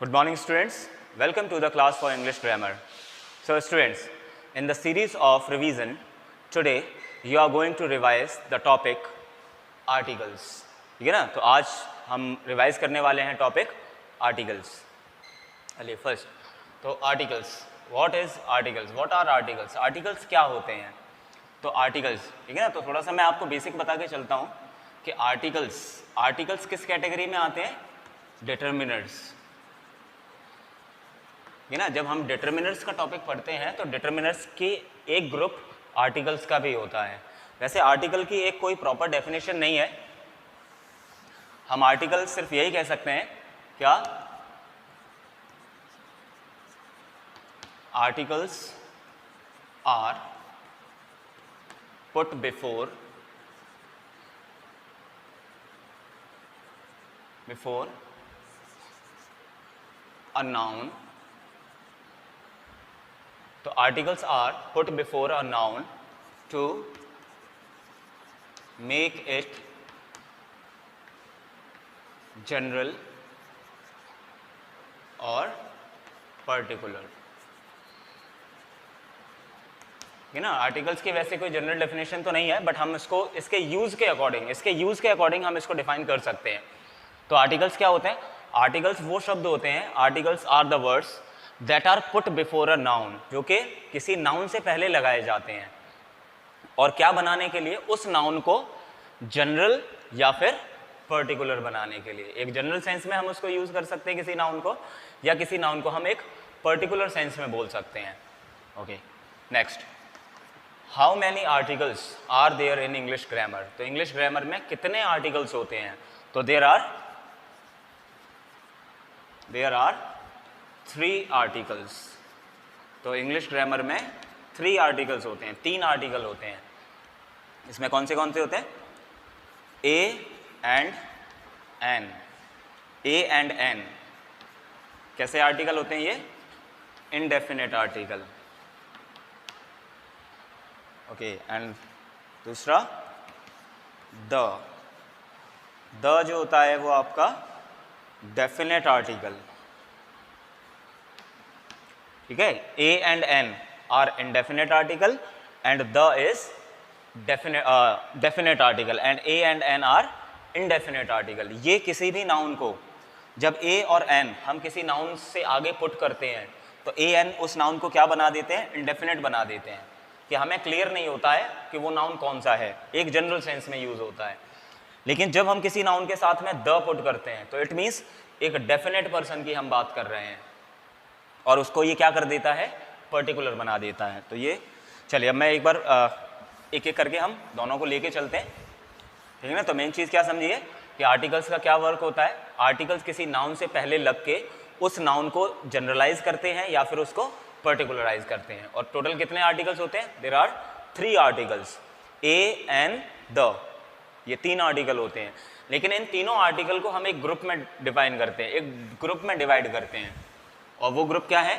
Good morning students, welcome to the class for English grammar. So students, in the series of revision, today you are going to revise the topic articles. ठीक है ना, तो आज हम revise करने वाले हैं टॉपिक आर्टिकल्स. चलिए फर्स्ट, तो articles, what is articles, what are articles, articles क्या होते हैं. तो आर्टिकल्स, ठीक है ना, तो थोड़ा सा मैं आपको बेसिक बता के चलता हूँ कि आर्टिकल्स किस कैटेगरी में आते हैं. डिटर्मिनर्स, है ना. जब हम डिटर्मिनर्स का टॉपिक पढ़ते हैं तो डिटर्मिनर्स की एक ग्रुप आर्टिकल्स का भी होता है. वैसे आर्टिकल की एक कोई प्रॉपर डेफिनेशन नहीं है, हम आर्टिकल सिर्फ यही कह सकते हैं क्या, articles are put before a noun. तो articles are put before a noun to make it general or particular. है ना, आर्टिकल्स की वैसे कोई जनरल डेफिनेशन तो नहीं है, बट हम इसको इसके यूज़ के अकॉर्डिंग हम इसको डिफाइन कर सकते हैं. तो आर्टिकल्स क्या होते हैं. आर्टिकल्स वो शब्द होते हैं, articles are the words that are put before a noun, जो कि किसी नाउन से पहले लगाए जाते हैं. और क्या बनाने के लिए, उस नाउन को जनरल या फिर पर्टिकुलर बनाने के लिए. एक जनरल सेंस में हम उसको यूज़ कर सकते हैं किसी नाउन को, या किसी नाउन को हम एक पर्टिकुलर सेंस में बोल सकते हैं. Okay, next, how many articles are there in English grammar. तो इंग्लिश ग्रामर में कितने आर्टिकल्स होते हैं. तो देयर आर 3 आर्टिकल्स. तो इंग्लिश ग्रामर में 3 आर्टिकल्स होते हैं, 3 आर्टिकल होते हैं. इसमें कौन से होते हैं. A and an. कैसे आर्टिकल होते हैं ये. Indefinite article. ओके, एंड दूसरा द जो होता है वो आपका डेफिनेट आर्टिकल. ठीक है, a and an are indefinite article and the is definite article, and a and an are indefinite article. ये किसी भी नाउन को, जब ए और एन हम किसी नाउन से आगे पुट करते हैं तो ए एन उस नाउन को क्या बना देते हैं, इनडेफिनेट बना देते हैं, कि हमें क्लियर नहीं होता है कि वो नाउन कौन सा है. एक जनरल सेंस में यूज होता है. लेकिन जब हम किसी नाउन के साथ में द पुट करते हैं तो इट मीन्स एक डेफिनेट पर्सन की हम बात कर रहे हैं, और उसको ये क्या कर देता है, पर्टिकुलर बना देता है. तो ये चलिए, अब मैं एक बार एक एक करके हम दोनों को लेके चलते हैं. ठीक है ना. तो मेन चीज़ क्या समझिए कि आर्टिकल्स का क्या वर्क होता है. आर्टिकल्स किसी नाउन से पहले लग के उस नाउन को जनरलाइज करते हैं या फिर उसको पर्टिकुलराइज करते हैं. और टोटल कितने आर्टिकल्स होते हैं. There are 3 articles, a an the. ये 3 आर्टिकल होते हैं. लेकिन इन तीनों आर्टिकल को हम एक ग्रुप में डिफाइन करते हैं, एक ग्रुप में डिवाइड करते हैं. और वो ग्रुप क्या है,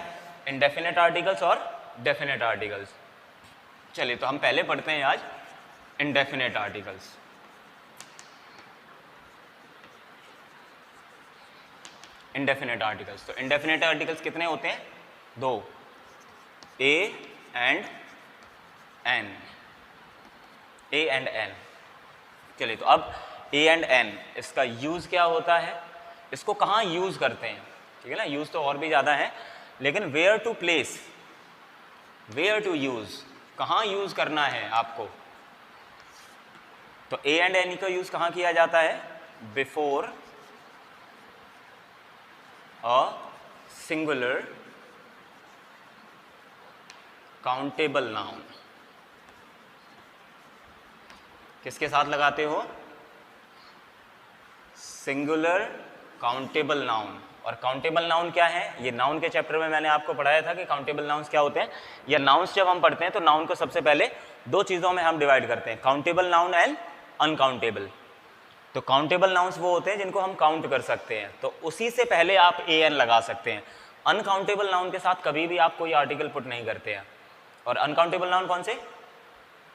इनडेफिनेट आर्टिकल्स और डेफिनेट आर्टिकल्स. चलिए, तो हम पहले पढ़ते हैं आज इनडेफिनेट आर्टिकल्स. इनडेफिनेट आर्टिकल्स, तो इनडेफिनेट आर्टिकल्स कितने होते हैं, 2, ए एंड एन. चलिए, तो अब ए एंड एन, इसका यूज़ क्या होता है, इसको कहाँ यूज़ करते हैं. ठीक है ना, यूज़ तो और भी ज़्यादा है, लेकिन where to place, where to use, कहाँ यूज़ करना है आपको. तो ए एंड एन का यूज़ कहाँ किया जाता है, before a singular countable noun. किसके साथ लगाते हो, सिंगुलर काउंटेबल नाउन. और काउंटेबल नाउन क्या है, ये नाउन के चैप्टर में मैंने आपको पढ़ाया था कि काउंटेबल नाउन्स क्या होते हैं. या नाउन्स जब हम पढ़ते हैं तो नाउन को सबसे पहले 2 चीज़ों में हम डिवाइड करते हैं, काउंटेबल नाउन एंड अनकाउंटेबल. तो काउंटेबल नाउन्स वो होते हैं जिनको हम काउंट कर सकते हैं, तो उसी से पहले आप ए एन लगा सकते हैं. अनकाउंटेबल नाउन के साथ कभी भी आप कोई आर्टिकल पुट नहीं करते हैं. और अनकाउंटेबल नाउन कौन से,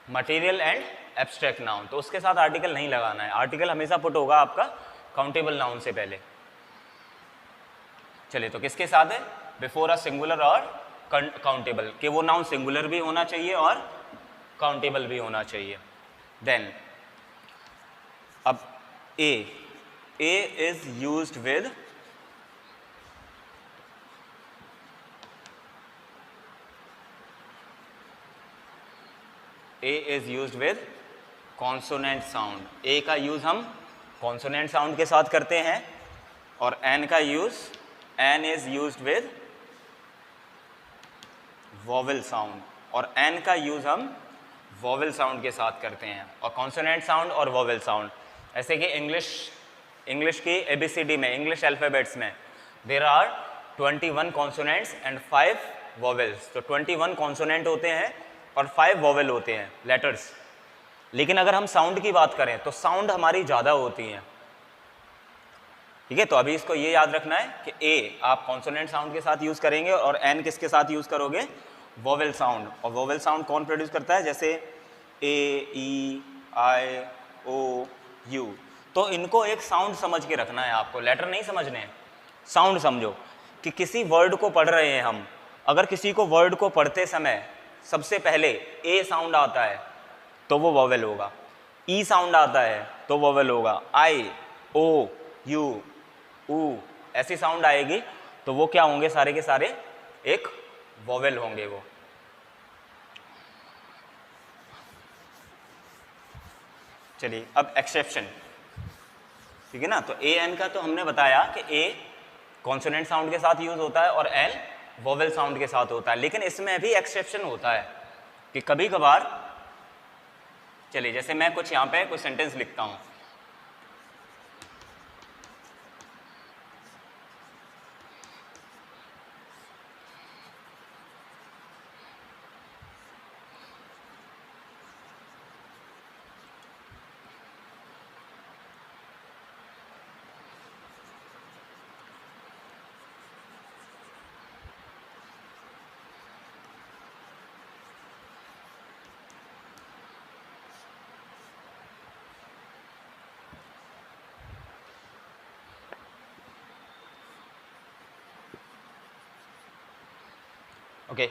मटेरियल एंड एब्स्ट्रैक्ट नाउन, तो उसके साथ आर्टिकल नहीं लगाना है. आर्टिकल हमेशा पुट होगा आपका काउंटेबल नाउन से पहले. चलिए तो किसके साथ है, बिफोर अ सिंगुलर और काउंटेबल, कि वो नाउन सिंगुलर भी होना चाहिए और काउंटेबल भी होना चाहिए। देन अब A is used with consonant sound. A का यूज हम कॉन्सोनेंट साउंड के साथ करते हैं और एन का use, an is used with vowel sound, और एन का यूज हम वोवेल साउंड के साथ करते हैं, और कॉन्सोनेंट साउंड और वोवेल साउंड। ऐसे कि इंग्लिश की ABCD में, इंग्लिश अल्फ़ाबेट्स में there are 21 consonants and 5 vowels. तो 21 कॉन्सोनेंट होते हैं और 5 वोवेल होते हैं, लेटर्स। लेकिन अगर हम साउंड की बात करें तो साउंड हमारी ज़्यादा होती हैं, ठीक है। तो अभी इसको ये याद रखना है कि ए आप कॉन्सोनेंट साउंड के साथ यूज़ करेंगे और एन किसके साथ यूज़ करोगे, वोवेल साउंड। और वोवेल साउंड कौन प्रोड्यूस करता है, जैसे ए, ई, आई, ओ, यू। तो इनको एक साउंड समझ के रखना है आपको, लेटर नहीं समझने हैं, साउंड समझो कि किसी वर्ड को पढ़ रहे हैं हम, अगर किसी को वर्ड को पढ़ते समय सबसे पहले ए साउंड आता है तो वो वोवेल होगा, ई साउंड आता है तो वोवेल होगा, आई, ओ, यू, ऊ ऐसी साउंड आएगी तो वो क्या होंगे, सारे के सारे एक वोवेल होंगे वो। चलिए अब एक्सेप्शन, ठीक है ना। तो ए एन का तो हमने बताया कि ए कॉन्सोनेंट साउंड के साथ यूज होता है और एन वोवेल साउंड के साथ होता है, लेकिन इसमें भी एक्सेप्शन होता है कि कभी कभार, चलिए जैसे मैं कुछ यहाँ पे कुछ सेंटेंस लिखता हूँ, ओके।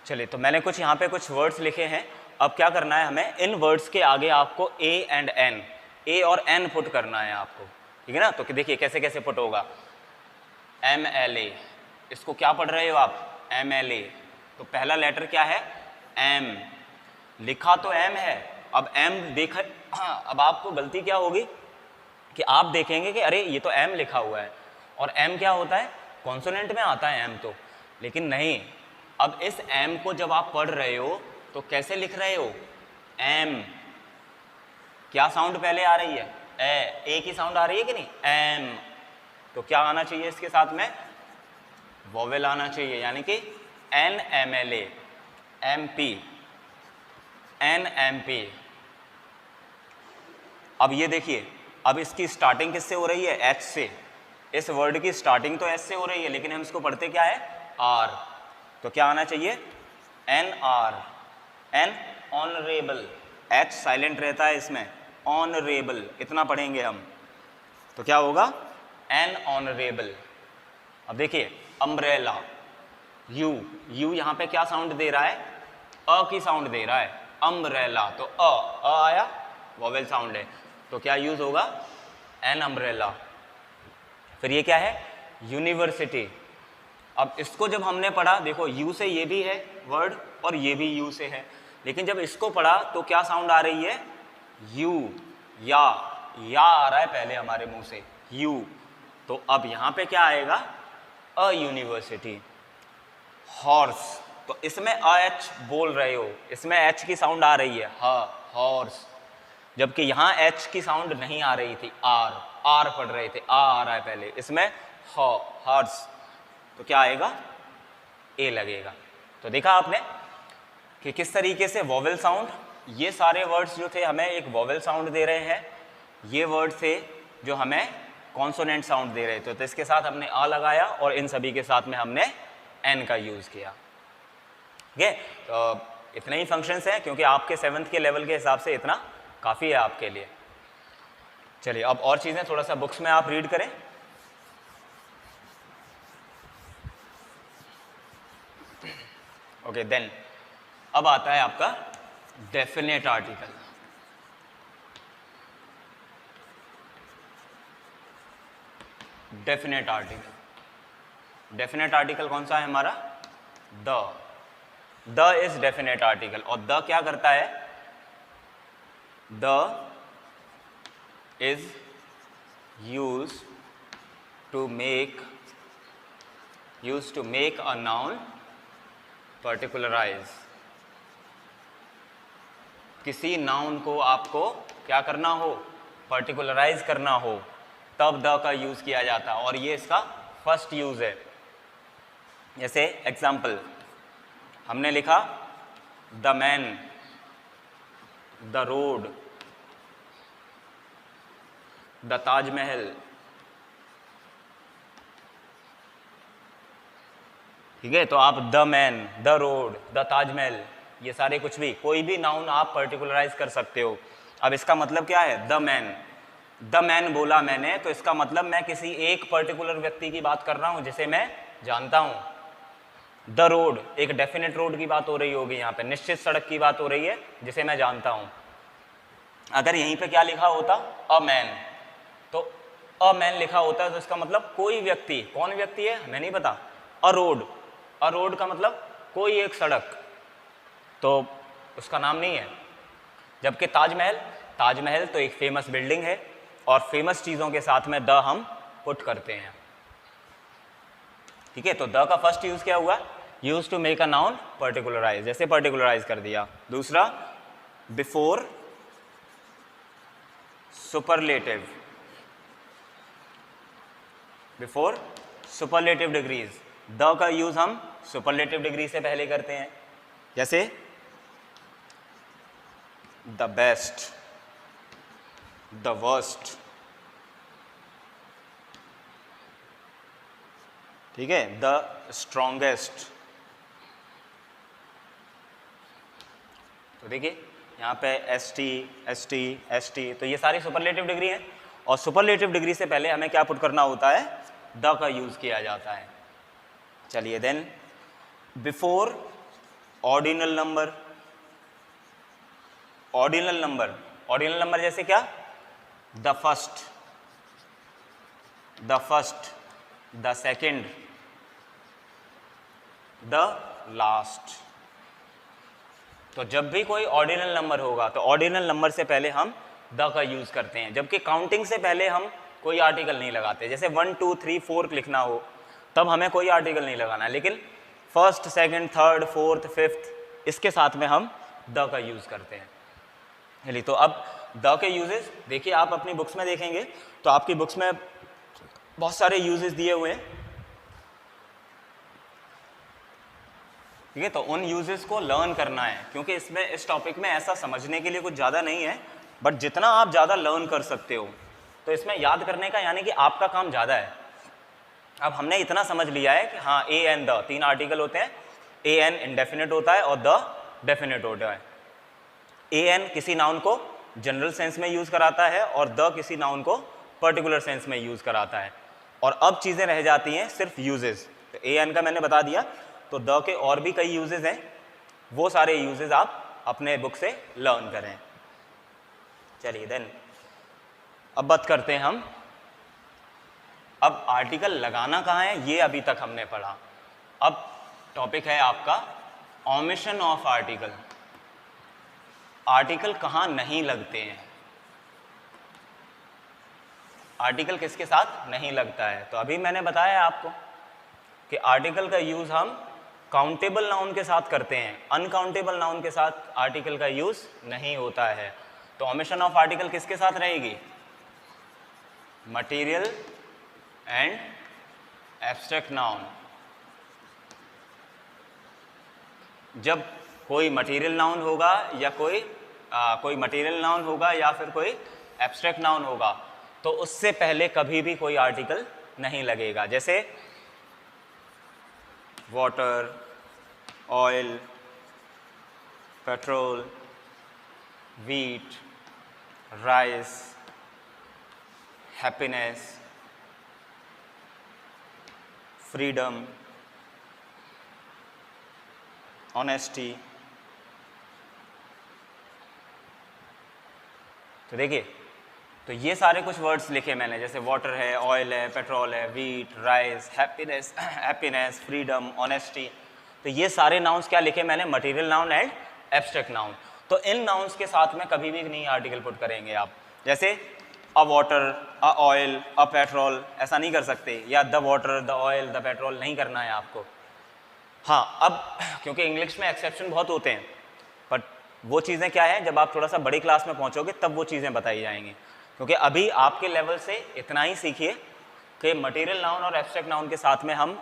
चलिए तो मैंने कुछ यहाँ पे कुछ वर्ड्स लिखे हैं, अब क्या करना है हमें, इन वर्ड्स के आगे आपको ए एंड एन, ए और एन पुट करना है आपको, ठीक है ना। तो देखिए कैसे कैसे पुट होगा, MLA, इसको क्या पढ़ रहे हो आप, MLA। तो पहला लेटर क्या है, M, लिखा तो M है, अब M देखा, अब आपको गलती क्या होगी कि आप देखेंगे कि अरे ये तो M लिखा हुआ है, और M क्या होता है, कॉन्सोनेंट में आता है M तो, लेकिन नहीं। अब इस M को जब आप पढ़ रहे हो तो कैसे लिख रहे हो, M, क्या साउंड पहले आ रही है, ए की साउंड आ रही है कि नहीं, M, तो क्या आना चाहिए इसके साथ में, वोवेल आना चाहिए, यानी कि NMLA, MP, NMP। अब ये देखिए, अब इसकी स्टार्टिंग किससे हो रही है, H से, इस वर्ड की स्टार्टिंग तो H से हो रही है, लेकिन हम इसको पढ़ते क्या है, R, तो क्या आना चाहिए, NR, N honourable, H silent रहता है इसमें, ऑनरेबल, इतना पढ़ेंगे हम, तो क्या होगा, N ऑनरेबल। अब देखिए अम्ब्रेला, यू यहाँ पे क्या साउंड दे रहा है, अ की साउंड दे रहा है, अम्ब्रेला, तो अ आया, वोवेल साउंड है, तो क्या यूज होगा, एन अम्ब्रेला। फिर ये क्या है, यूनिवर्सिटी। अब इसको जब हमने पढ़ा, देखो यू से ये भी है वर्ड और ये भी यू से है, लेकिन जब इसको पढ़ा तो क्या साउंड आ रही है, यू, या आ रहा है पहले हमारे मुंह से, यू, तो अब यहाँ पे क्या आएगा, अ यूनिवर्सिटी। हॉर्स, तो इसमें एच बोल रहे हो, इसमें एच की साउंड आ रही है, हॉर्स, जबकि यहाँ एच की साउंड नहीं आ रही थी, आर पढ़ रहे थे, आ रहा है पहले, इसमें हॉर्स, तो क्या आएगा, ए लगेगा। तो देखा आपने कि किस तरीके से वोवेल साउंड, ये सारे वर्ड्स जो थे हमें एक वोवेल साउंड दे रहे हैं, ये वर्ड थे जो हमें कॉन्सोनेंट साउंड दे रहे थे, तो इसके साथ हमने आ लगाया और इन सभी के साथ में हमने एन का यूज़ किया, ठीक है। तो इतने ही फंक्शंस हैं, क्योंकि आपके 7th के लेवल के हिसाब से इतना काफ़ी है आपके लिए। चलिए अब और चीज़ें थोड़ा सा बुक्स में आप रीड करें। ओके देन अब आता है आपका definite article. Definite article, definite article कौन सा है हमारा? The is definite article. और द क्या करता है? The is use to make a noun particularise. किसी नाउन को आपको क्या करना हो? पर्टिकुलराइज करना हो, तब द का यूज किया जाता है, और ये इसका फर्स्ट यूज है। जैसे एग्जाम्पल हमने लिखा the man, the road, the Taj Mahal. ठीक है, तो आप the man, the road, the Taj Mahal, ये सारे कुछ भी कोई भी नाउन आप पर्टिकुलराइज कर सकते हो। अब इसका मतलब क्या है? द मैन, द मैन बोला मैंने, तो इसका मतलब मैं किसी एक पर्टिकुलर व्यक्ति की बात कर रहा हूं जिसे मैं जानता हूं। द रोड, एक डेफिनेट रोड की बात हो रही होगी, यहाँ पे निश्चित सड़क की बात हो रही है जिसे मैं जानता हूं। अगर यहीं पे क्या लिखा होता? अ मैन, तो अ मैन लिखा होता तो इसका मतलब कोई व्यक्ति। कौन व्यक्ति है हमें नहीं पता। अ रोड का मतलब कोई एक सड़क, तो उसका नाम नहीं है। जबकि ताजमहल तो एक फेमस बिल्डिंग है, और फेमस चीज़ों के साथ में द हम पुट करते हैं। ठीक है, तो द का फर्स्ट यूज क्या हुआ? Use to make a noun particularise, जैसे पर्टिकुलराइज कर दिया। दूसरा before superlative, before superlative degrees. The का यूज हम सुपरलेटिव डिग्री से पहले करते हैं, जैसे द बेस्ट, द वर्स्ट। ठीक है, द स्ट्रॉन्गेस्ट। तो देखिए यहाँ पे एस टी, तो ये सारी सुपरलेटिव डिग्री हैं, और सुपरलेटिव डिग्री से पहले हमें क्या पुट करना होता है? द का यूज किया जाता है। चलिए then before ordinal number. Ordinal number जैसे क्या? The first, the second, the last. तो जब भी कोई ऑर्डिनल नंबर होगा तो ऑर्डिनल नंबर से पहले हम द का यूज करते हैं, जबकि काउंटिंग से पहले हम कोई आर्टिकल नहीं लगाते। जैसे 1 2 3 4 लिखना हो तब हमें कोई आर्टिकल नहीं लगाना है, लेकिन first, second, third, fourth, fifth, इसके साथ में हम द का यूज करते हैं। चलिए, तो अब द के यूजेस देखिए, आप अपनी बुक्स में देखेंगे तो आपकी बुक्स में बहुत सारे यूजेस दिए हुए हैं। ठीक है, तो उन यूजेस को लर्न करना है, क्योंकि इसमें इस टॉपिक में ऐसा समझने के लिए कुछ ज़्यादा नहीं है, बट जितना आप ज़्यादा लर्न कर सकते हो तो इसमें याद करने का यानी कि आपका काम ज़्यादा है। अब हमने इतना समझ लिया है कि हाँ ए एंड द 3 आर्टिकल होते हैं, ए एन इंडेफिनिट होता है और द डेफिनेट होता है। ए एन किसी नाउन को जनरल सेंस में यूज़ कराता है और द किसी नाउन को पर्टिकुलर सेंस में यूज़ कराता है। और अब चीज़ें रह जाती हैं सिर्फ यूजेस। तो ए एन का मैंने बता दिया, तो द के और भी कई यूजेस हैं, वो सारे यूजेस आप अपने बुक से लर्न करें। चलिए देन अब बात करते हैं हम, अब आर्टिकल लगाना कहाँ है ये अभी तक हमने पढ़ा। अब टॉपिक है आपका ओमिशन ऑफ आर्टिकल। आर्टिकल कहाँ नहीं लगते हैं, आर्टिकल किसके साथ नहीं लगता है। तो अभी मैंने बताया आपको कि आर्टिकल का यूज़ हम काउंटेबल नाउन के साथ करते हैं, अनकाउंटेबल नाउन के साथ आर्टिकल का यूज़ नहीं होता है। तो ओमिशन ऑफ आर्टिकल किसके साथ रहेगी? Material and abstract noun. जब कोई मटेरियल नाउन होगा या कोई मटेरियल नाउन होगा या फिर कोई एब्स्ट्रैक्ट नाउन होगा, तो उससे पहले कभी भी कोई आर्टिकल नहीं लगेगा। जैसे water, oil, petrol, wheat, rice, happiness, freedom, honesty. तो देखिए, तो ये सारे कुछ वर्ड्स लिखे मैंने, जैसे वाटर है, ऑयल है, पेट्रोल है, wheat, rice, happiness, happiness, freedom, honesty. तो ये सारे नाउन्स क्या लिखे मैंने, material noun and abstract noun. तो इन नाउन्स के साथ में कभी भी नहीं आर्टिकल पुट करेंगे आप, जैसे अ water, a oil, a petrol, ऐसा नहीं कर सकते, या the water, the oil, the petrol नहीं करना है आपको। हाँ, अब क्योंकि इंग्लिश में एक्सेप्शन बहुत होते हैं, बट वो चीज़ें क्या है, जब आप थोड़ा सा बड़ी क्लास में पहुँचोगे तब वो चीज़ें बताई जाएंगी, क्योंकि अभी आपके लेवल से इतना ही सीखिए कि मटेरियल नाउन और एब्स्ट्रैक्ट नाउन के साथ में हम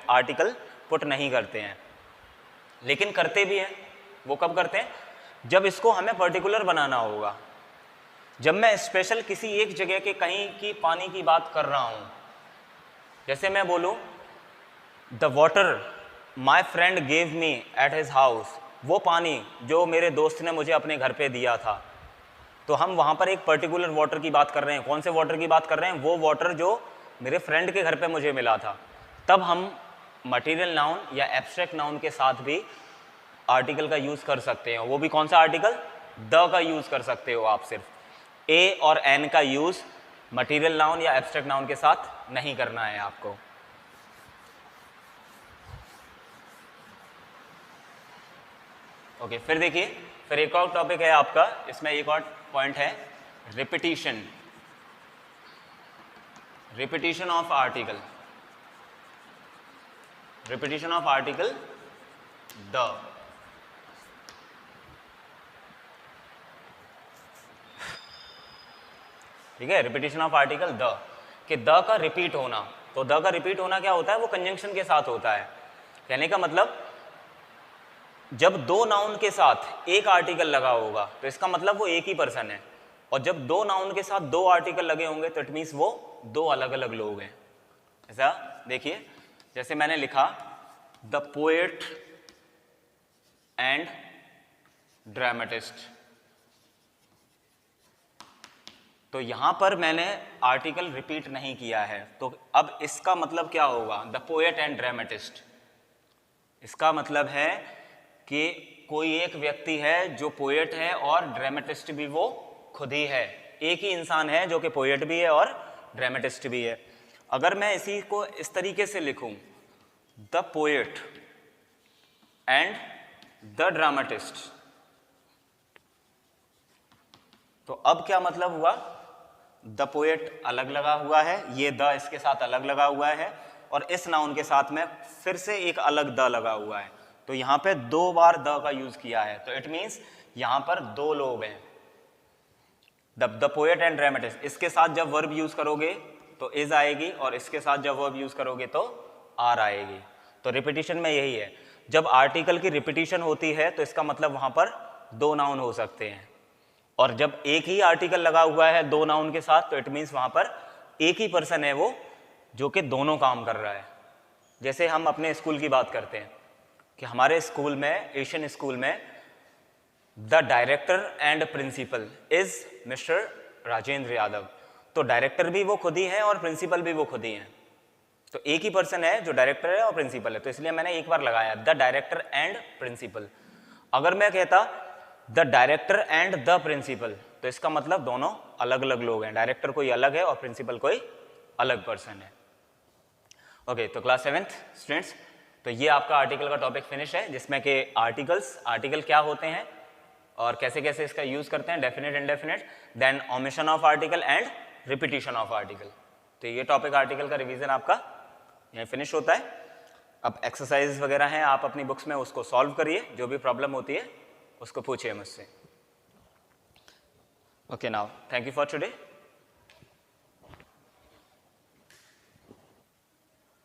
आर्टिकल पुट नहीं करते हैं, लेकिन करते भी हैं। वो कब करते हैं, जब इसको हमें पर्टिकुलर बनाना होगा। जब मैं स्पेशल किसी एक जगह के कहीं की पानी की बात कर रहा हूँ, जैसे मैं बोलूँ the water my friend gave me at his house, वो पानी जो मेरे दोस्त ने मुझे अपने घर पे दिया था, तो हम वहाँ पर एक पर्टिकुलर वाटर की बात कर रहे हैं। कौन से वाटर की बात कर रहे हैं, वो वाटर जो मेरे फ्रेंड के घर पे मुझे मिला था। तब हम मटेरियल नाउन या एब्स्ट्रैक्ट नाउन के साथ भी आर्टिकल का यूज़ कर सकते हैं। वो भी कौन सा आर्टिकल, द का यूज़ कर सकते हो आप। सिर्फ ए और एन का यूज़ मटेरियल नाउन या एब्स्ट्रैक्ट नाउन के साथ नहीं करना है आपको। ओके, फिर देखिए, फिर एक और टॉपिक है आपका, इसमें एक और पॉइंट है repetition, repetition of article, repetition of article the. ठीक है, रिपीटिशन ऑफ आर्टिकल द, कि द का रिपीट होना। तो द का रिपीट होना क्या होता है, वो कंजंक्शन के साथ होता है। कहने का मतलब जब दो नाउन के साथ एक आर्टिकल लगा होगा तो इसका मतलब वो एक ही पर्सन है, और जब दो नाउन के साथ दो आर्टिकल लगे होंगे तो इट मीन्स वो दो अलग अलग लोग हैं। ऐसा देखिए, जैसे मैंने लिखा द पोएट एंड ड्रामेटिस्ट, तो यहां पर मैंने आर्टिकल रिपीट नहीं किया है, तो अब इसका मतलब क्या होगा, द पोएट एंड ड्रामेटिस्ट। इसका मतलब है कि कोई एक व्यक्ति है जो पोएट है और ड्रामेटिस्ट भी वो खुद ही है। एक ही इंसान है जो कि पोएट भी है और ड्रामेटिस्ट भी है। अगर मैं इसी को इस तरीके से लिखूं, the poet and the dramatist, तो अब क्या मतलब हुआ, द पोएट अलग लगा हुआ है, ये द इसके साथ अलग लगा हुआ है, और इस नाउन के साथ में फिर से एक अलग द लगा हुआ है। तो यहाँ पे दो बार द का यूज किया है, तो इट मीन्स यहाँ पर दो लोग हैं, द पोएट एंड ड्रामेटिस्ट। इसके साथ जब वर्ब यूज करोगे तो इज आएगी, और इसके साथ जब वर्ब यूज करोगे तो आर आएगी। तो रिपीटिशन में यही है, जब आर्टिकल की रिपीटिशन होती है तो इसका मतलब वहां पर दो नाउन हो सकते हैं, और जब एक ही आर्टिकल लगा हुआ है दो नाउन के साथ तो इट मीन्स वहां पर एक ही पर्सन है वो जो कि दोनों काम कर रहा है। जैसे हम अपने स्कूल की बात करते हैं कि हमारे स्कूल में, एशियन स्कूल में, the director and principal is mister Rajendra Yadav. तो डायरेक्टर भी वो खुद ही है और प्रिंसिपल भी वो खुद ही है, तो एक ही पर्सन है जो डायरेक्टर है और प्रिंसिपल है, तो इसलिए मैंने एक बार लगाया द डायरेक्टर एंड प्रिंसिपल। अगर मैं कहता the director and the principal, तो इसका मतलब दोनों अलग अलग लोग हैं, डायरेक्टर कोई अलग है और प्रिंसिपल कोई अलग पर्सन है। ओके, तो क्लास 7th स्टूडेंट्स, तो ये आपका आर्टिकल का टॉपिक फिनिश है, जिसमें कि आर्टिकल क्या होते हैं और कैसे कैसे इसका यूज करते हैं, definite indefinite, then omission of article and repetition of article. तो ये टॉपिक आर्टिकल का रिवीजन आपका यहाँ फिनिश होता है। अब एक्सरसाइज वगैरह हैं, आप अपनी बुक्स में उसको सॉल्व करिए, जो भी प्रॉब्लम होती है उसको पूछिए मुझसे। Okay, now thank you for today.